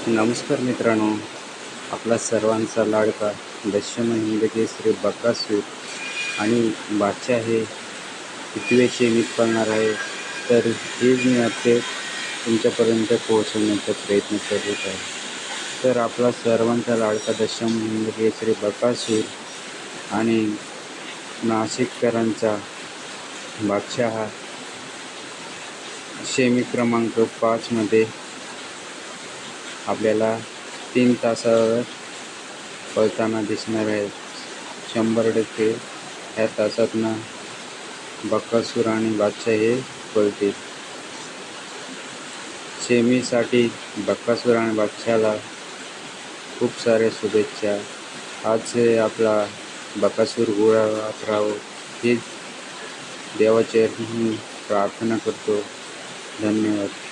नमस्कार मित्रांनो, आपला सर्वांचा लाडका दशम हिंद केसरी बकासूर आणि बादशाह हे कितवे सेमीत पळणार आहे. तर हेच मी अपडेट तुमच्यापर्यंत पोहोचवण्याचा प्रयत्न करत आहे. तर आपला सर्वांचा लाडका दशम हिंद केसरी बकासूर आणि नाशिककरांचा बादशाह हा सेमी क्रमांक 5मध्ये आपल्याला 3 तासावर पळताना दिसणार आहे. 100% ह्या तासातनं बकासूर आणि बादशाह हे पळतील. सेमीसाठी बकासूर आणि बादशाहला खूप साऱ्या शुभेच्छा. आज आपला बकासूर गुळात राहो हीच देवाचरणी प्रार्थना करतो. धन्यवाद.